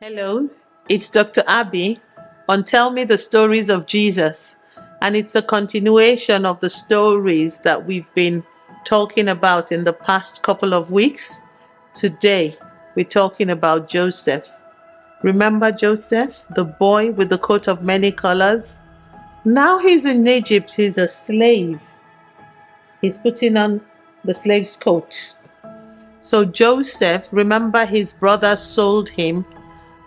Hello, it's Dr. Abby on Tell Me the Stories of Jesus, and it's a continuation of the stories that we've been talking about in the past couple of weeks. Today, we're talking about Joseph. Remember Joseph, the boy with the coat of many colors? Now he's in Egypt, he's a slave. He's putting on the slave's coat. So Joseph, remember his brothers sold him,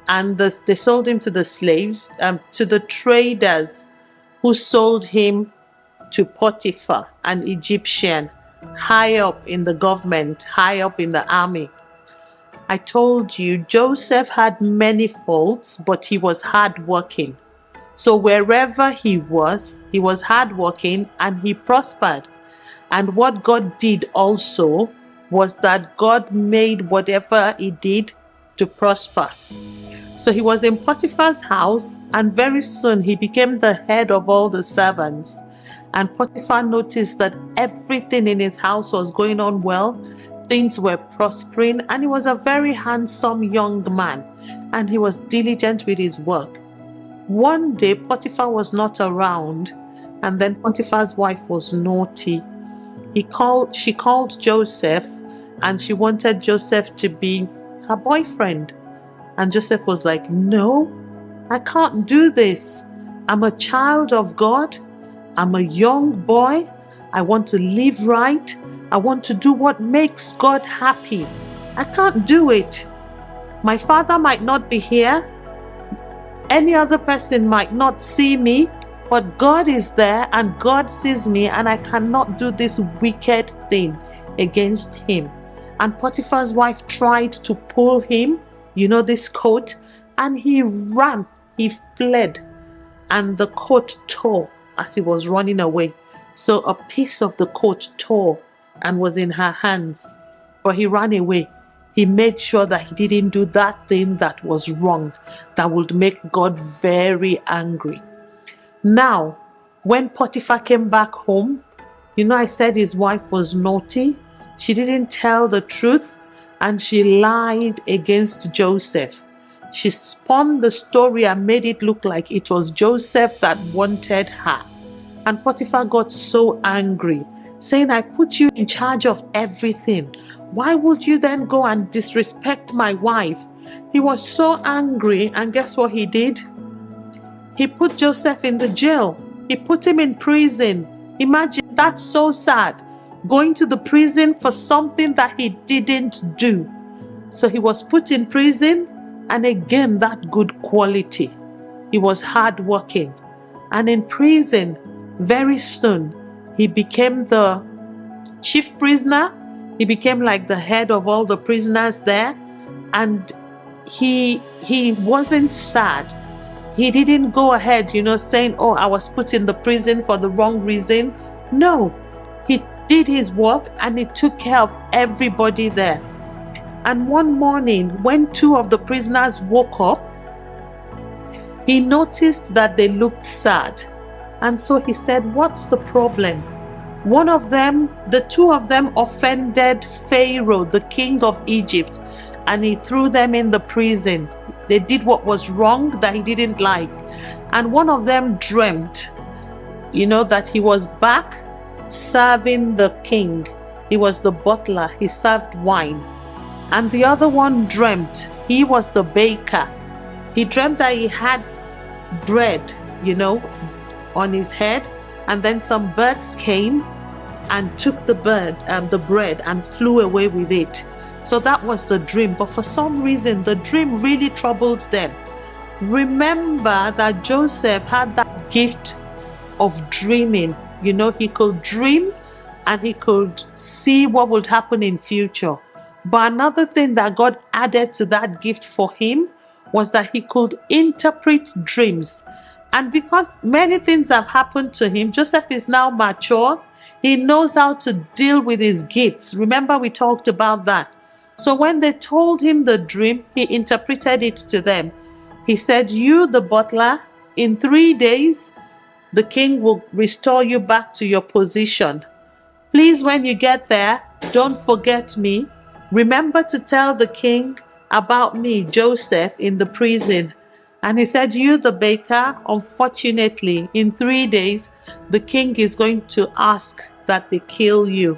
and they sold him to the slaves, to the traders who sold him to Potiphar, an Egyptian, high up in the government, high up in the army. I told you Joseph had many faults, but he was hardworking. So wherever he was hardworking and he prospered. And what God did also was that God made whatever he did to prosper. So he was in Potiphar's house, and very soon he became the head of all the servants. And Potiphar noticed that everything in his house was going on well, things were prospering, and he was a very handsome young man, and he was diligent with his work. One day Potiphar was not around, and then Potiphar's wife was naughty. She called Joseph, and she wanted Joseph to be her boyfriend. And Joseph was like, no, I can't do this. I'm a child of God. I'm a young boy. I want to live right. I want to do what makes God happy. I can't do it. My father might not be here. Any other person might not see me, but God is there and God sees me, and I cannot do this wicked thing against him. And Potiphar's wife tried to pull him, this coat, and he ran, he fled, and the coat tore as he was running away. So a piece of the coat tore and was in her hands, but he ran away. He made sure that he didn't do that thing that was wrong, that would make God very angry. Now, when Potiphar came back home, I said his wife was naughty. She didn't tell the truth, and she lied against Joseph. She spun the story and made it look like it was Joseph that wanted her. And Potiphar got so angry, saying, I put you in charge of everything. Why would you then go and disrespect my wife? He was so angry, and guess what he did? He put Joseph in the jail. He put him in prison. Imagine, that's so sad. Going to the prison for something that he didn't do. So he was put in prison, and again, that good quality. He was hardworking. And in prison, very soon, he became the chief prisoner. He became like the head of all the prisoners there. And he wasn't sad. He didn't go ahead, saying, oh, I was put in the prison for the wrong reason. No, he did his work and he took care of everybody there. And one morning, when two of the prisoners woke up, he noticed that they looked sad. And so he said, what's the problem? The two of them offended Pharaoh, the king of Egypt, and he threw them in the prison. They did what was wrong that he didn't like. And one of them dreamt, that he was back serving the king. He was the butler. He served wine. And the other one dreamt he was the baker. He dreamt that he had bread, on his head, and then some birds came and took the bread and flew away with it. So that was the dream. But for some reason, the dream really troubled them. Remember that Joseph had that gift of dreaming. He could dream and he could see what would happen in future. But another thing that God added to that gift for him was that he could interpret dreams. And because many things have happened to him, Joseph is now mature. He knows how to deal with his gifts. Remember, we talked about that. So when they told him the dream, he interpreted it to them. He said, you, the butler, in 3 days, the king will restore you back to your position. Please, when you get there, don't forget me. Remember to tell the king about me, Joseph, in the prison. And he said, you, the baker, unfortunately, in 3 days, the king is going to ask that they kill you.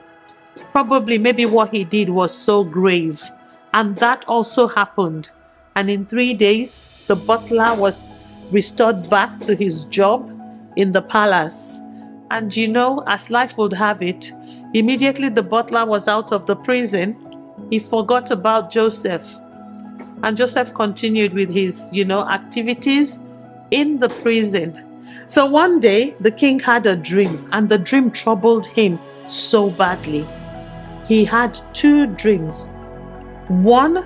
Probably, maybe what he did was so grave. And that also happened. And in 3 days, the butler was restored back to his job in the palace. And you know, as life would have it, immediately the butler was out of the prison, he forgot about Joseph. And Joseph continued with his, activities in the prison. So one day, the king had a dream, and the dream troubled him so badly. He had 2 dreams. One,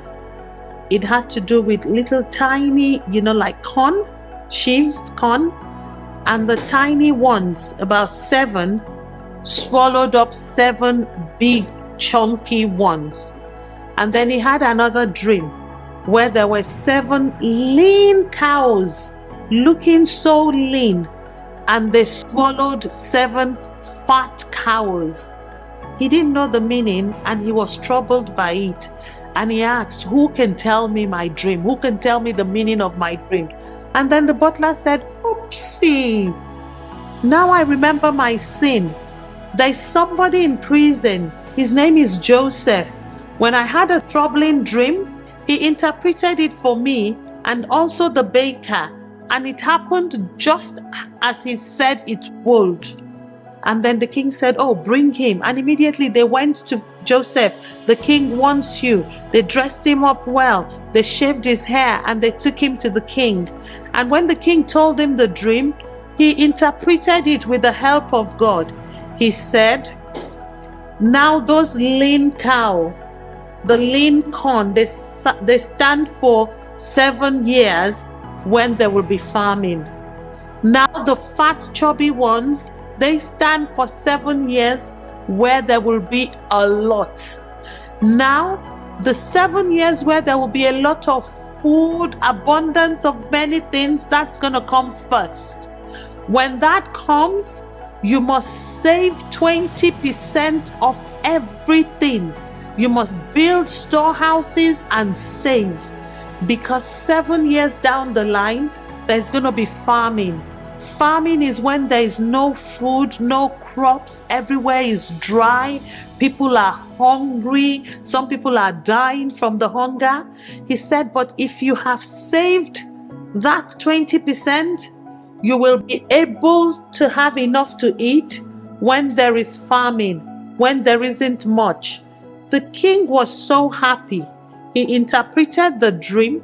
it had to do with little tiny, like corn, sheaves, corn. And the tiny ones, about 7, swallowed up 7 big, chunky ones. And then he had another dream where there were 7 lean cows, looking so lean, and they swallowed 7 fat cows. He didn't know the meaning, and he was troubled by it. And he asked, who can tell me my dream? Who can tell me the meaning of my dream? And then the butler said, oopsie, now I remember my sin. There's somebody in prison. His name is Joseph. When I had a troubling dream, he interpreted it for me and also the baker. And it happened just as he said it would. And then the king said, oh, bring him. And immediately they went to Joseph. The king wants you. They dressed him up well. They shaved his hair and they took him to the king. And when the king told him the dream, he interpreted it with the help of God. He said, now those lean cow, the lean corn, they stand for 7 years when there will be famine. Now the fat, chubby ones, they stand for 7 years where there will be a lot. Now, the 7 years where there will be a lot of food, abundance of many things, that's going to come first. When that comes, you must save 20% of everything. You must build storehouses and save. Because 7 years down the line, there's going to be famine. Famine is when there is no food, no crops, everywhere is dry, people are hungry, some people are dying from the hunger. He said, but if you have saved that 20%, you will be able to have enough to eat when there is famine, when there isn't much. The king was so happy. He interpreted the dream.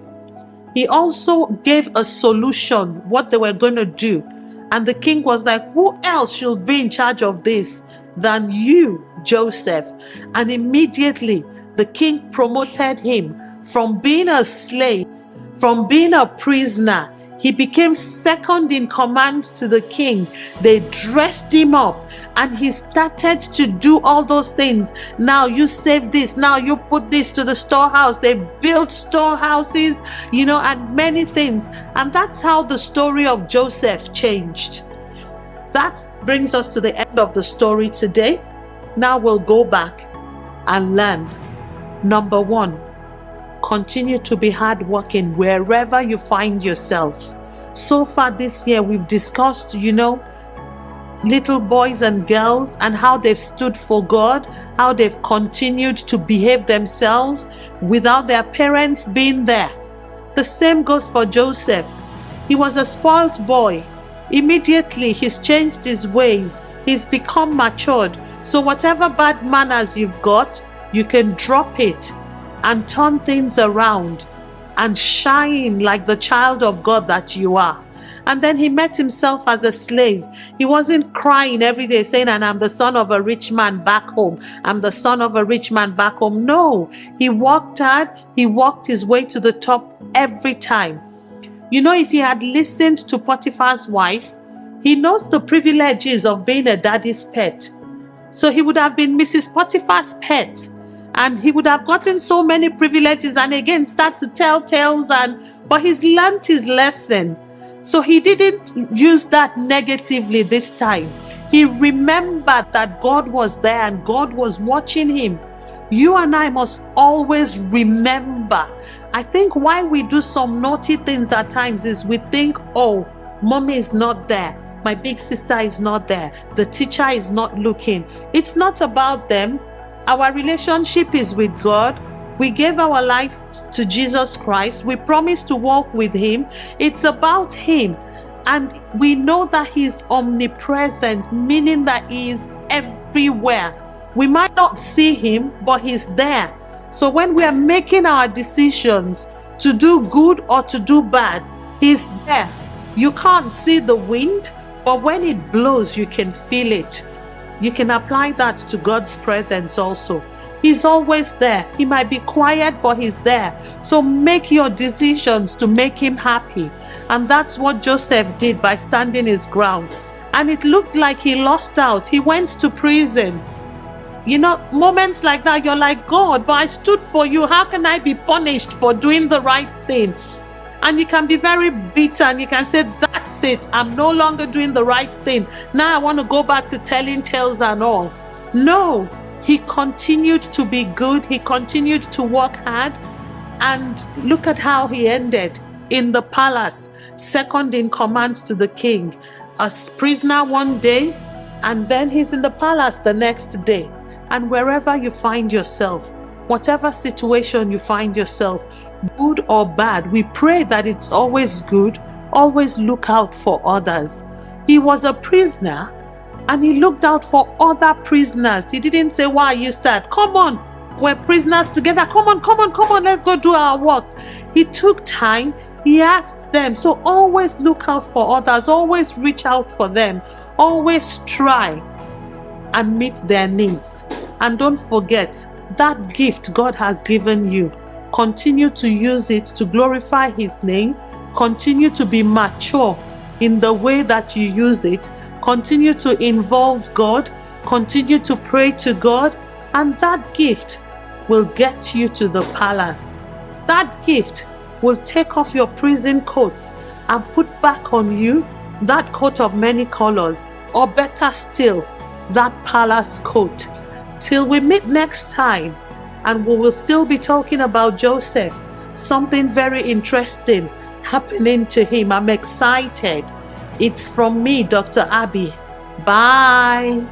He also gave a solution, what they were going to do. And the king was like, who else should be in charge of this than you, Joseph? And immediately the king promoted him from being a slave, from being a prisoner. He became second in command to the king. They dressed him up and he started to do all those things. Now you save this. Now you put this to the storehouse. They built storehouses, and many things. And that's how the story of Joseph changed. That brings us to the end of the story today. Now we'll go back and learn. Number 1, continue to be hardworking wherever you find yourself. So far this year, we've discussed, little boys and girls and how they've stood for God, how they've continued to behave themselves without their parents being there. The same goes for Joseph. He was a spoilt boy. Immediately, he's changed his ways. He's become matured. So whatever bad manners you've got, you can drop it and turn things around and shine like the child of God that you are. And then he met himself as a slave. He wasn't crying every day saying, and I'm the son of a rich man back home. I'm the son of a rich man back home. No, he worked hard. He walked his way to the top every time. If he had listened to Potiphar's wife, he knows the privileges of being a daddy's pet. So he would have been Mrs. Potiphar's pet. And he would have gotten so many privileges and again start to tell tales. But he's learned his lesson. So he didn't use that negatively this time. He remembered that God was there and God was watching him. You and I must always remember I think why we do some naughty things at times is we think, oh, mommy is not there. My big sister is not there. The teacher is not looking. It's not about them. Our relationship is with God. We gave our lives to Jesus Christ. We promised to walk with Him. It's about Him. And we know that He is omnipresent, meaning that He is everywhere. We might not see Him, but He's there. So when we are making our decisions to do good or to do bad, He's there. You can't see the wind, but when it blows, you can feel it. You can apply that to God's presence also. He's always there. He might be quiet, but He's there. So make your decisions to make Him happy. And that's what Joseph did by standing his ground. And it looked like he lost out. He went to prison. You know, moments like that, you're like, God, but I stood for you. How can I be punished for doing the right thing? And you can be very bitter and you can say, that's it. I'm no longer doing the right thing. Now I want to go back to telling tales and all. No, he continued to be good. He continued to work hard. And look at how he ended in the palace, second in command to the king, as prisoner one day, and then he's in the palace the next day. And wherever you find yourself, whatever situation you find yourself, good or bad, we pray that it's always good. Always look out for others. He was a prisoner and he looked out for other prisoners. He didn't say, why are you sad? Come on, we're prisoners together. Come on, let's go do our work. He took time. He asked them. So always look out for others. Always reach out for them. Always try and meet their needs. And don't forget that gift God has given you. Continue to use it to glorify His name. Continue to be mature in the way that you use it. Continue to involve God. Continue to pray to God. And that gift will get you to the palace. That gift will take off your prison coats and put back on you that coat of many colors, or better still, that palace coat. Till we meet next time, and we will still be talking about Joseph. Something very interesting happening to him. I'm excited. It's from me, Dr. Abby. Bye.